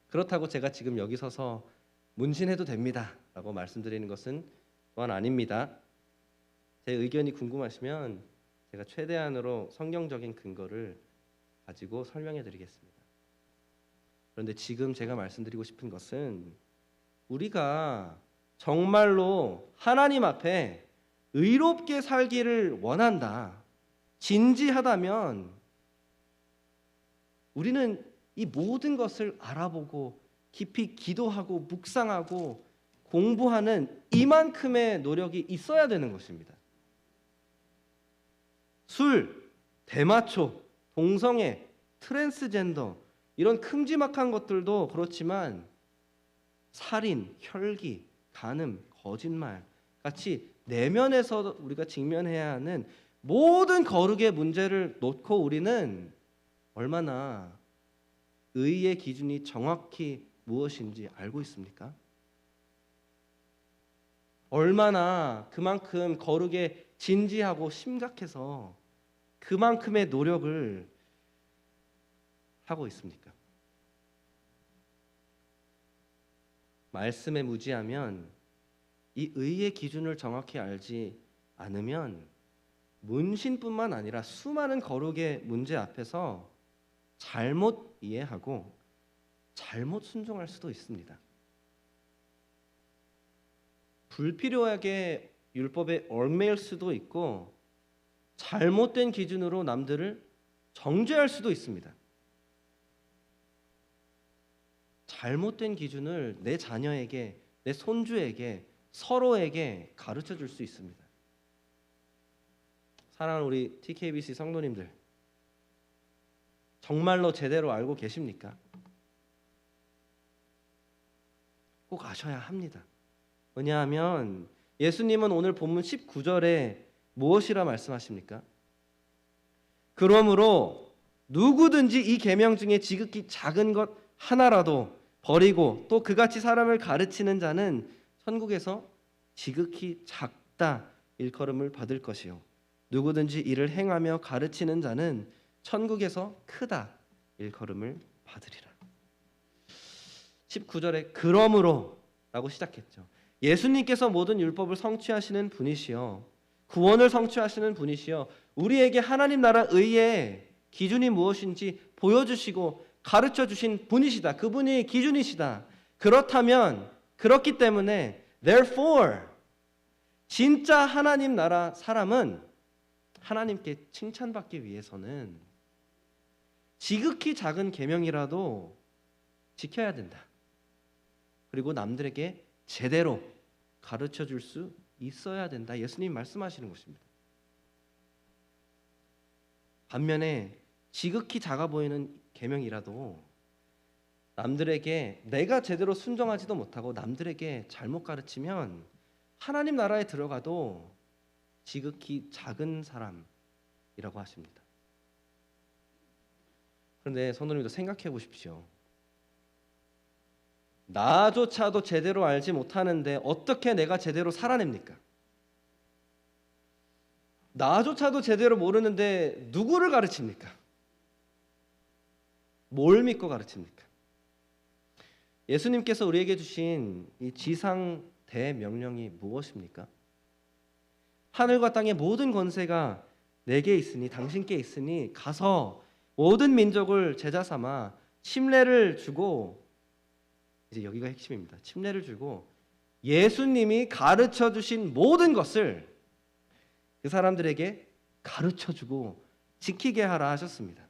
그렇다고 제가 지금 여기 서서 문신해도 됩니다라고 말씀드리는 것은 또한 아닙니다. 제 의견이 궁금하시면 제가 최대한으로 성경적인 근거를 가지고 설명해 드리겠습니다. 그런데 지금 제가 말씀드리고 싶은 것은 우리가 정말로 하나님 앞에 의롭게 살기를 원한다, 진지하다면 우리는 이 모든 것을 알아보고 깊이 기도하고 묵상하고 공부하는 이만큼의 노력이 있어야 되는 것입니다. 술, 대마초, 동성애, 트랜스젠더 이런 큼지막한 것들도 그렇지만 살인, 혈기, 간음, 거짓말 같이 내면에서 우리가 직면해야 하는 모든 거룩의 문제를 놓고 우리는 얼마나 의의 기준이 정확히 무엇인지 알고 있습니까? 얼마나 그만큼 거룩에 진지하고 심각해서 그만큼의 노력을 하고 있습니까? 말씀에 무지하면 이 의의 기준을 정확히 알지 않으면 문신뿐만 아니라 수많은 거룩의 문제 앞에서 잘못 이해하고 잘못 순종할 수도 있습니다. 불필요하게 율법에 얽매일 수도 있고 잘못된 기준으로 남들을 정죄할 수도 있습니다. 잘못된 기준을 내 자녀에게, 내 손주에게, 서로에게 가르쳐 줄 수 있습니다. 사랑하는 우리 TKBC 성도님들, 정말로 제대로 알고 계십니까? 꼭 아셔야 합니다. 왜냐하면 예수님은 오늘 본문 19절에 무엇이라 말씀하십니까? 그러므로 누구든지 이 계명 중에 지극히 작은 것 하나라도 버리고 또 그같이 사람을 가르치는 자는 천국에서 지극히 작다 일컬음을 받을 것이요 누구든지 이를 행하며 가르치는 자는 천국에서 크다 일컬음을 받으리라. 19절에 그러므로 라고 시작했죠. 예수님께서 모든 율법을 성취하시는 분이시여, 구원을 성취하시는 분이시여, 우리에게 하나님 나라 의의 기준이 무엇인지 보여주시고 가르쳐 주신 분이시다. 그분이 기준이시다. 그렇다면, 그렇기 때문에 therefore 진짜 하나님 나라 사람은 하나님께 칭찬받기 위해서는 지극히 작은 계명이라도 지켜야 된다. 그리고 남들에게 제대로 가르쳐 줄 수 있어야 된다. 예수님 말씀하시는 것입니다. 반면에 지극히 작아 보이는 계명이라도 남들에게 내가 제대로 순종하지도 못하고 남들에게 잘못 가르치면 하나님 나라에 들어가도 지극히 작은 사람이라고 하십니다. 그런데 성도님도 생각해 보십시오. 나조차도 제대로 알지 못하는데 어떻게 내가 제대로 살아냅니까? 나조차도 제대로 모르는데 누구를 가르칩니까? 뭘 믿고 가르칩니까? 예수님께서 우리에게 주신 이 지상 대명령이 무엇입니까? 하늘과 땅의 모든 권세가 내게 있으니 당신께 있으니 가서 모든 민족을 제자 삼아 침례를 주고, 이제 여기가 핵심입니다. 침례를 주고 예수님이 가르쳐 주신 모든 것을 그 사람들에게 가르쳐 주고 지키게 하라 하셨습니다.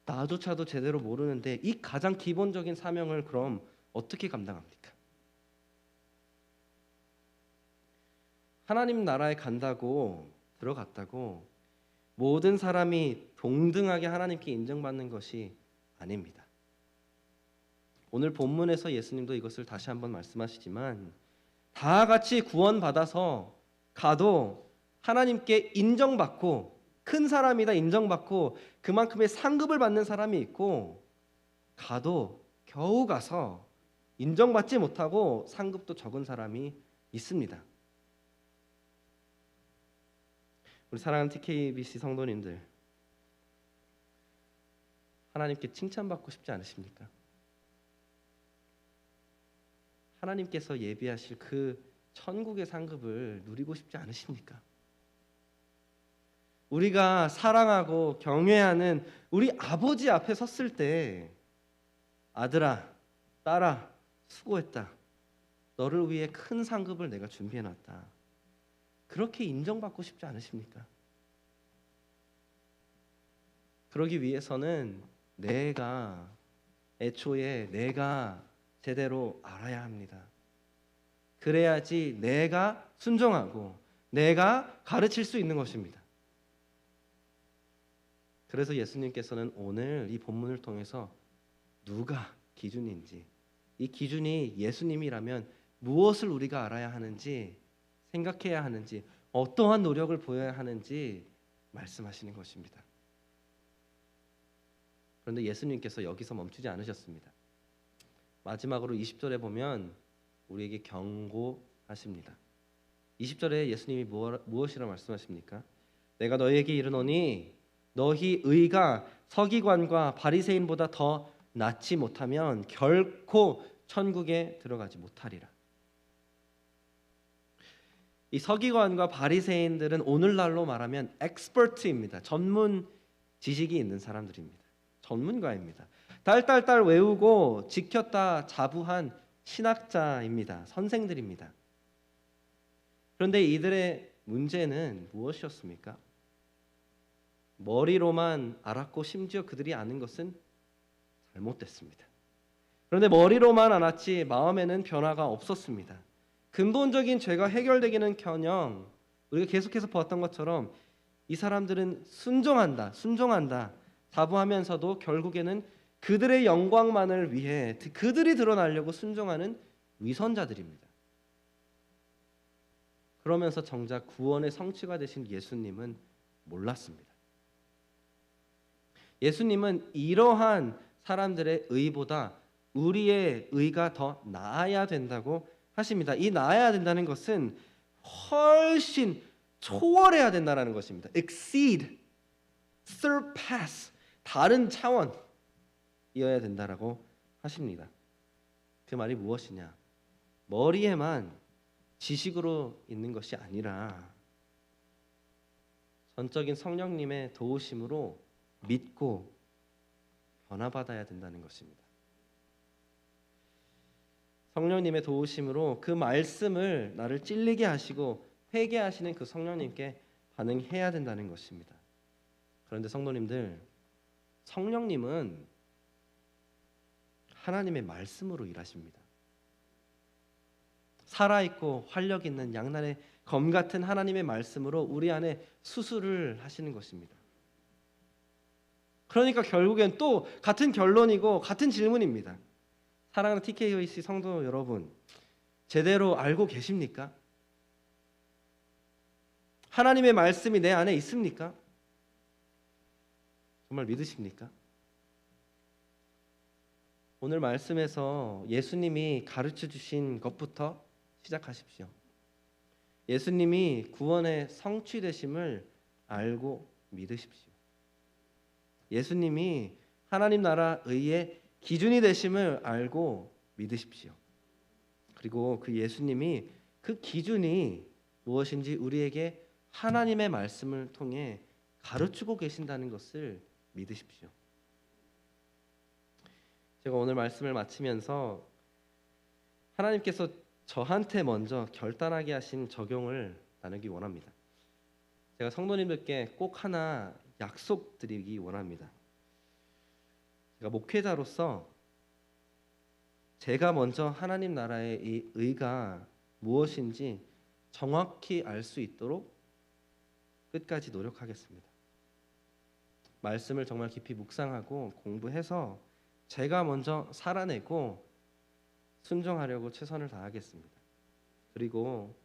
나조차도 제대로 모르는데 이 가장 기본적인 사명을 그럼 어떻게 감당합니까? 하나님 나라에 간다고 들어갔다고 모든 사람이 동등하게 하나님께 인정받는 것이 아닙니다. 오늘 본문에서 예수님도 이것을 다시 한번 말씀하시지만 다 같이 구원받아서 가도 하나님께 인정받고 큰 사람이다 인정받고 그만큼의 상급을 받는 사람이 있고, 가도 겨우 가서 인정받지 못하고 상급도 적은 사람이 있습니다. 우리 사랑하는 TKBC 성도님들, 하나님께 칭찬받고 싶지 않으십니까? 하나님께서 예비하실 그 천국의 상급을 누리고 싶지 않으십니까? 우리가 사랑하고 경외하는 우리 아버지 앞에 섰을 때 아들아, 딸아, 수고했다. 너를 위해 큰 상급을 내가 준비해놨다. 그렇게 인정받고 싶지 않으십니까? 그러기 위해서는 애초에 내가 제대로 알아야 합니다. 그래야지 내가 순종하고 내가 가르칠 수 있는 것입니다. 그래서 예수님께서는 오늘 이 본문을 통해서 누가 기준인지, 이 기준이 예수님이라면 무엇을 우리가 알아야 하는지, 생각해야 하는지, 어떠한 노력을 보여야 하는지 말씀하시는 것입니다. 그런데 예수님께서 여기서 멈추지 않으셨습니다. 마지막으로 20절에 보면 우리에게 경고하십니다. 20절에 예수님이 무엇이라 말씀하십니까? 내가 너희에게 이르노니 너희 의가 서기관과 바리새인보다 더 낫지 못하면 결코 천국에 들어가지 못하리라. 이 서기관과 바리새인들은 오늘날로 말하면 엑스퍼트입니다. 전문 지식이 있는 사람들입니다. 전문가입니다. 딸딸딸 외우고 지켰다 자부한 신학자입니다. 선생들입니다. 그런데 이들의 문제는 무엇이었습니까? 머리로만 알았고 심지어 그들이 아는 것은 잘못됐습니다. 그런데 머리로만 알았지 마음에는 변화가 없었습니다. 근본적인 죄가 해결되기는커녕 우리가 계속해서 보았던 것처럼 이 사람들은 순종한다 자부하면서도 결국에는 그들의 영광만을 위해 그들이 드러나려고 순종하는 위선자들입니다. 그러면서 정작 구원의 성취가 되신 예수님은 몰랐습니다. 예수님은 이러한 사람들의 의보다 우리의 의가 더 나아야 된다고 하십니다. 이 나아야 된다는 것은 훨씬 초월해야 된다는 것입니다. exceed, surpass, 다른 차원이어야 된다라고 하십니다. 그 말이 무엇이냐? 머리에만 지식으로 있는 것이 아니라 전적인 성령님의 도우심으로 믿고 변화받아야 된다는 것입니다. 성령님의 도우심으로 그 말씀을 나를 찔리게 하시고 회개하시는 그 성령님께 반응해야 된다는 것입니다. 그런데 성도님들, 성령님은 하나님의 말씀으로 일하십니다. 살아있고 활력 있는 양날의 검 같은 하나님의 말씀으로 우리 안에 수술을 하시는 것입니다. 그러니까 결국엔 또 같은 결론이고 같은 질문입니다. 사랑하는 TKOC 성도 여러분, 제대로 알고 계십니까? 하나님의 말씀이 내 안에 있습니까? 정말 믿으십니까? 오늘 말씀에서 예수님이 가르쳐 주신 것부터 시작하십시오. 예수님이 구원의 성취되심을 알고 믿으십시오. 예수님이 하나님 나라 의의 기준이 되심을 알고 믿으십시오. 그리고 그 예수님이 그 기준이 무엇인지 우리에게 하나님의 말씀을 통해 가르치고 계신다는 것을 믿으십시오. 제가 오늘 말씀을 마치면서 하나님께서 저한테 먼저 결단하게 하신 적용을 나누기 원합니다. 제가 성도님들께 꼭 하나 약속드리기 원합니다. 제가 목회자로서 제가 먼저 하나님 나라의 이 의가 무엇인지 정확히 알 수 있도록 끝까지 노력하겠습니다. 말씀을 정말 깊이 묵상하고 공부해서 제가 먼저 살아내고 순종하려고 최선을 다하겠습니다. 그리고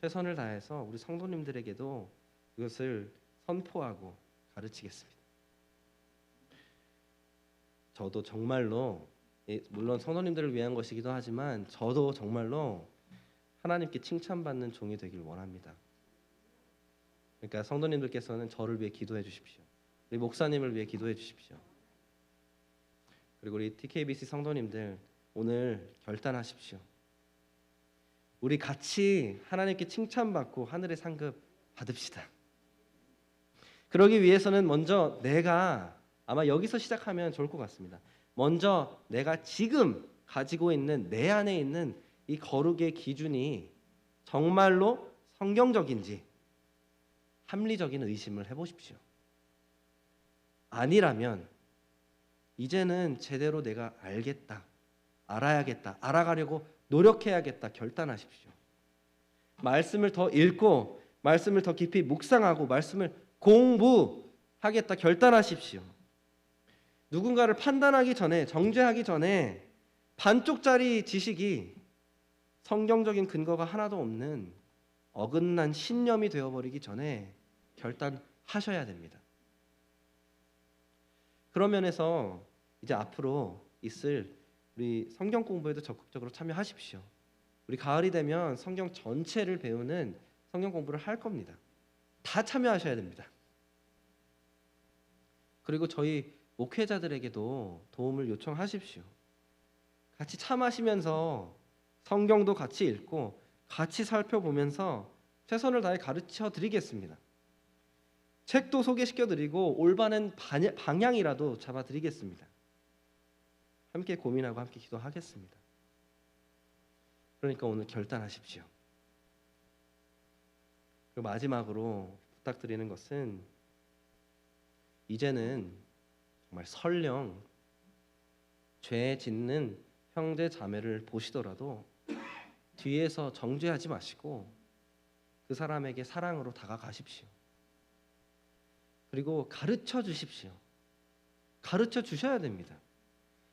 최선을 다해서 우리 성도님들에게도 이것을 선포하고 가르치겠습니다. 저도 정말로, 물론 성도님들을 위한 것이기도 하지만 저도 정말로 하나님께 칭찬받는 종이 되길 원합니다. 그러니까 성도님들께서는 저를 위해 기도해 주십시오. 우리 목사님을 위해 기도해 주십시오. 그리고 우리 TKBC 성도님들 오늘 결단하십시오. 우리 같이 하나님께 칭찬받고 하늘의 상급 받읍시다. 그러기 위해서는 먼저 내가, 아마 여기서 시작하면 좋을 것 같습니다. 먼저 내가 지금 가지고 있는 내 안에 있는 이 거룩의 기준이 정말로 성경적인지 합리적인 의심을 해보십시오. 아니라면 이제는 제대로 내가 알겠다, 알아야겠다, 알아가려고 노력해야겠다 결단하십시오. 말씀을 더 읽고 말씀을 더 깊이 묵상하고 말씀을 공부하겠다 결단하십시오. 누군가를 판단하기 전에, 정죄하기 전에 반쪽짜리 지식이 성경적인 근거가 하나도 없는 어긋난 신념이 되어버리기 전에 결단하셔야 됩니다. 그런 면에서 이제 앞으로 있을 우리 성경 공부에도 적극적으로 참여하십시오. 우리 가을이 되면 성경 전체를 배우는 성경 공부를 할 겁니다. 다 참여하셔야 됩니다. 그리고 저희 목회자들에게도 도움을 요청하십시오. 같이 참하시면서 성경도 같이 읽고 같이 살펴보면서 최선을 다해 가르쳐 드리겠습니다. 책도 소개시켜 드리고 올바른 방향이라도 잡아 드리겠습니다. 함께 고민하고 함께 기도하겠습니다. 그러니까 오늘 결단하십시오. 그리고 마지막으로 부탁드리는 것은 이제는 정말 설령 죄 짓는 형제 자매를 보시더라도 뒤에서 정죄하지 마시고 그 사람에게 사랑으로 다가가십시오. 그리고 가르쳐 주십시오. 가르쳐 주셔야 됩니다.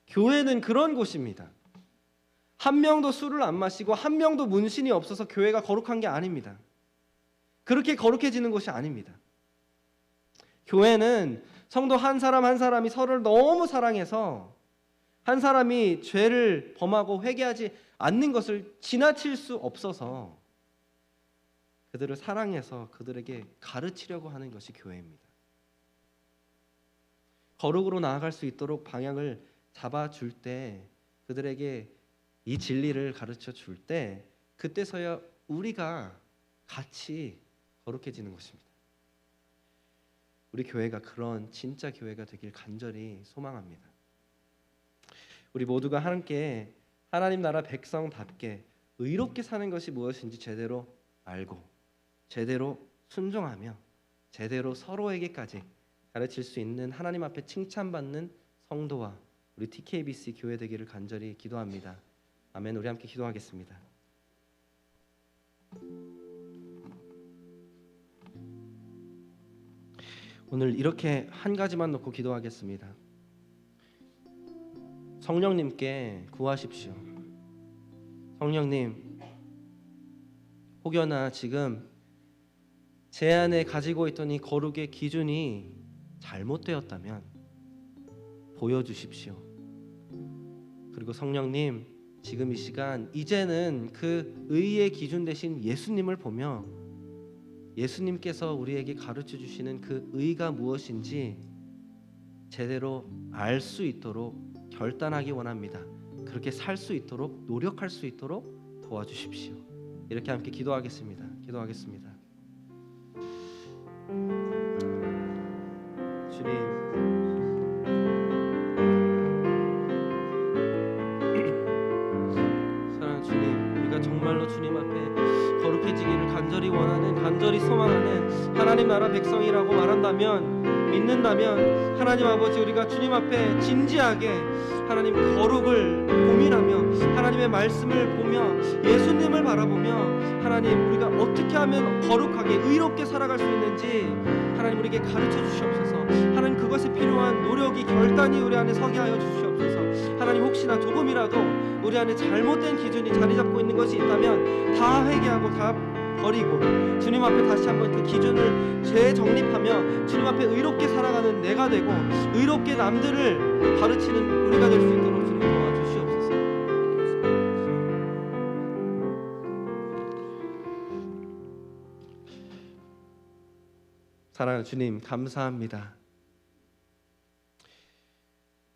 교회는 그런 곳입니다. 한 명도 술을 안 마시고 한 명도 문신이 없어서 교회가 거룩한 게 아닙니다. 그렇게 거룩해지는 곳이 아닙니다. 교회는 성도 한 사람 한 사람이 서로를 너무 사랑해서 한 사람이 죄를 범하고 회개하지 않는 것을 지나칠 수 없어서 그들을 사랑해서 그들에게 가르치려고 하는 것이 교회입니다. 거룩으로 나아갈 수 있도록 방향을 잡아줄 때, 그들에게 이 진리를 가르쳐 줄 때, 그때서야 우리가 같이 거룩해지는 것입니다. 우리 교회가 그런 진짜 교회가 되길 간절히 소망합니다. 우리 모두가 함께 하나님 나라 백성답게 의롭게 사는 것이 무엇인지 제대로 알고 제대로 순종하며 제대로 서로에게까지 가르칠 수 있는 하나님 앞에 칭찬받는 성도와 우리 TKBC 교회 되기를 간절히 기도합니다. 아멘. 우리 함께 기도하겠습니다. 오늘 이렇게 한 가지만 놓고 기도하겠습니다. 성령님께 구하십시오. 성령님, 혹여나 지금 제 안에 가지고 있던 이 거룩의 기준이 잘못되었다면 보여주십시오. 그리고 성령님, 지금 이 시간 이제는 그 의의 기준 대신 예수님을 보며 예수님께서 우리에게 가르쳐 주시는 그 의가 무엇인지 제대로 알 수 있도록 결단하기 원합니다. 그렇게 살 수 있도록 노력할 수 있도록 도와주십시오. 이렇게 함께 기도하겠습니다. 기도하겠습니다. 주님, 사랑하는 주님, 우리가 정말로 주님 앞에 거룩해지기를 간절히 원하는, 간절히 소망하는 하나님 나라 백성이라고 말한다면, 믿는다면 하나님 아버지, 우리가 주님 앞에 진지하게 하나님 거룩을 고민하며 하나님의 말씀을 보며 예수님을 바라보며 하나님 우리가 어떻게 하면 거룩하게 의롭게 살아갈 수 있는지 하나님 우리에게 가르쳐 주시옵소서. 하나님 그것에 필요한 노력이 결단이 우리 안에 서게 하여 주시옵소서. 하나님 혹시나 조금이라도 우리 안에 잘못된 기준이 자리 잡고 있는 것이 있다면 다 회개하고 다 버리고 주님 앞에 다시 한번 그 기준을 재정립하며 주님 앞에 의롭게 살아가는 내가 되고 의롭게 남들을 가르치는 우리가 될 수 있도록 주님 도와주시옵소서. 사랑하는 주님, 감사합니다.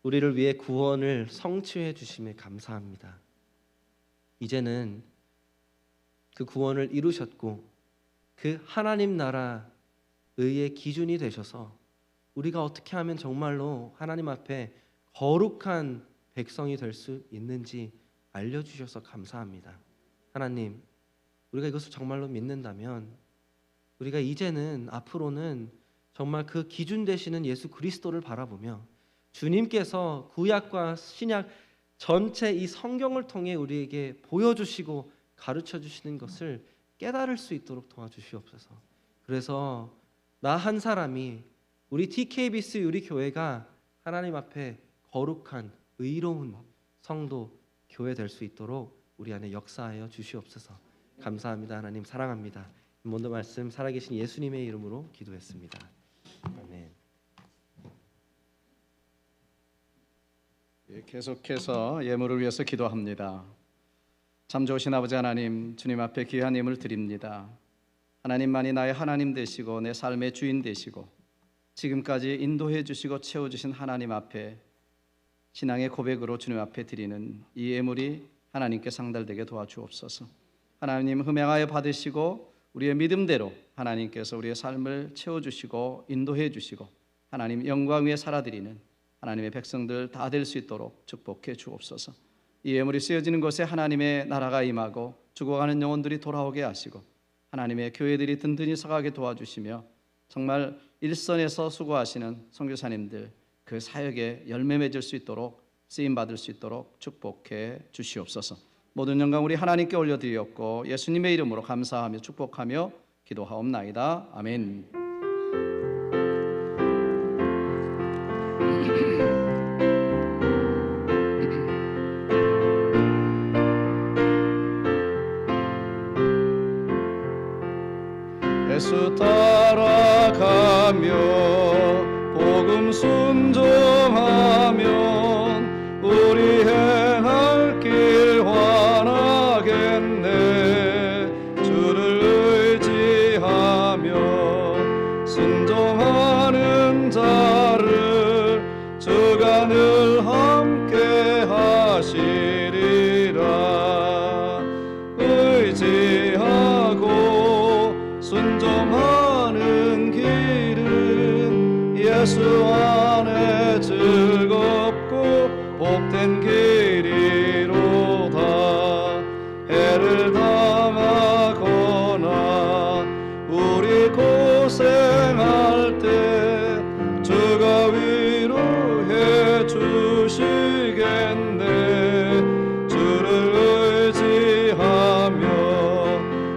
우리를 위해 구원을 성취해 주심에 감사합니다. 이제는 그 구원을 이루셨고 그 하나님 나라 의의 기준이 되셔서 우리가 어떻게 하면 정말로 하나님 앞에 거룩한 백성이 될 수 있는지 알려주셔서 감사합니다. 하나님, 우리가 이것을 정말로 믿는다면 우리가 이제는 앞으로는 정말 그 기준 되시는 예수 그리스도를 바라보며 주님께서 구약과 신약 전체 이 성경을 통해 우리에게 보여주시고 가르쳐 주시는 것을 깨달을 수 있도록 도와주시옵소서. 그래서 나 한 사람이 우리 TKBC 우리 교회가 하나님 앞에 거룩한 의로운 성도 교회 될 수 있도록 우리 안에 역사하여 주시옵소서. 감사합니다. 하나님 사랑합니다. 모든 말씀 살아계신 예수님의 이름으로 기도했습니다. 아멘. 계속해서 예물을 위해서 기도합니다. 참 좋으신 아버지 하나님, 주님 앞에 귀한 예물 드립니다. 하나님만이 나의 하나님 되시고 내 삶의 주인 되시고 지금까지 인도해 주시고 채워주신 하나님 앞에 신앙의 고백으로 주님 앞에 드리는 이 예물이 하나님께 상달되게 도와주옵소서. 하나님 흠양하여 받으시고 우리의 믿음대로 하나님께서 우리의 삶을 채워주시고 인도해 주시고 하나님 영광 위에 살아드리는 하나님의 백성들 다 될 수 있도록 축복해 주옵소서. 이 예물이 쓰여지는 곳에 하나님의 나라가 임하고 죽어가는 영혼들이 돌아오게 하시고 하나님의 교회들이 든든히 서가게 도와주시며 정말 일선에서 수고하시는 선교사님들 그 사역에 열매 맺을 수 있도록 쓰임받을 수 있도록 축복해 주시옵소서. 모든 영광 우리 하나님께 올려드리었고 예수님의 이름으로 감사하며 축복하며 기도하옵나이다. 아멘. 예수 따라가며 복음 순종하면 우리 행할 길 환하겠네. 주를 의지하며 순종하는 자를 주가 늘 함께 하시리라. 의지하고 순종하는 길은 예수 안에 즐겁고 복된 길이로다. 해를 당하거나 우리 고생할 때 주가 위로해 주시겠네. 주를 의지하며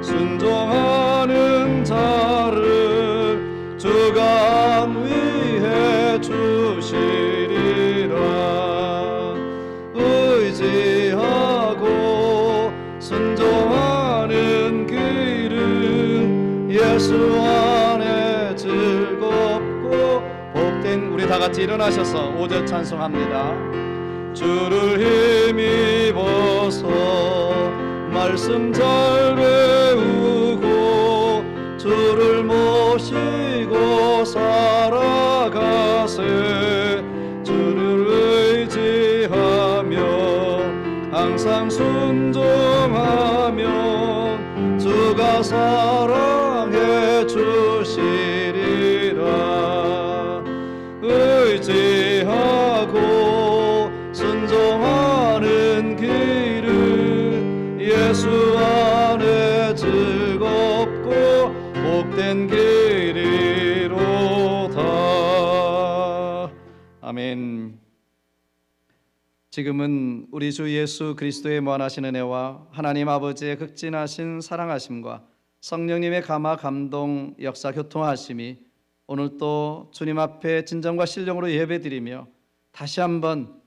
순종하는 자를 주가 안위해 주시리라. 의지하고 순종하는 길은 예수 안에 즐겁고 복된. 우리 다 같이 일어나셔서 5절 찬송합니다. 주를 힘입어서 말씀 잘 배우고 주를 모시고 살아가세. 주를 의지하며 항상 순종하며 주가 사랑해 주시리라. 의지하고 순종하는 길은 예수 안에 즐겁고 복된 길이로다. 아멘. 지금은 우리 주 예수 그리스도의 무한하신 은혜와 하나님 아버지의 극진하신 사랑하심과 성령님의 감화 감동 역사 교통하심이 오늘 또 주님 앞에 진정과 신령으로 예배드리며 다시 한번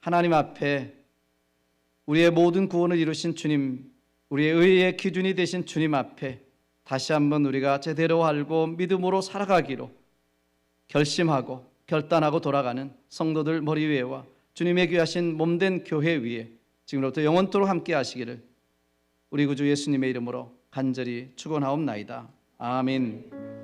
하나님 앞에 우리의 모든 구원을 이루신 주님, 우리의 의의 기준이 되신 주님 앞에 다시 한번 우리가 제대로 알고 믿음으로 살아가기로 결심하고 결단하고 돌아가는 성도들 머리 위에와 주님의 귀하신 몸된 교회 위에 지금부터 영원토록 함께 하시기를 우리 구주 예수님의 이름으로 간절히 축원하옵나이다. 아멘.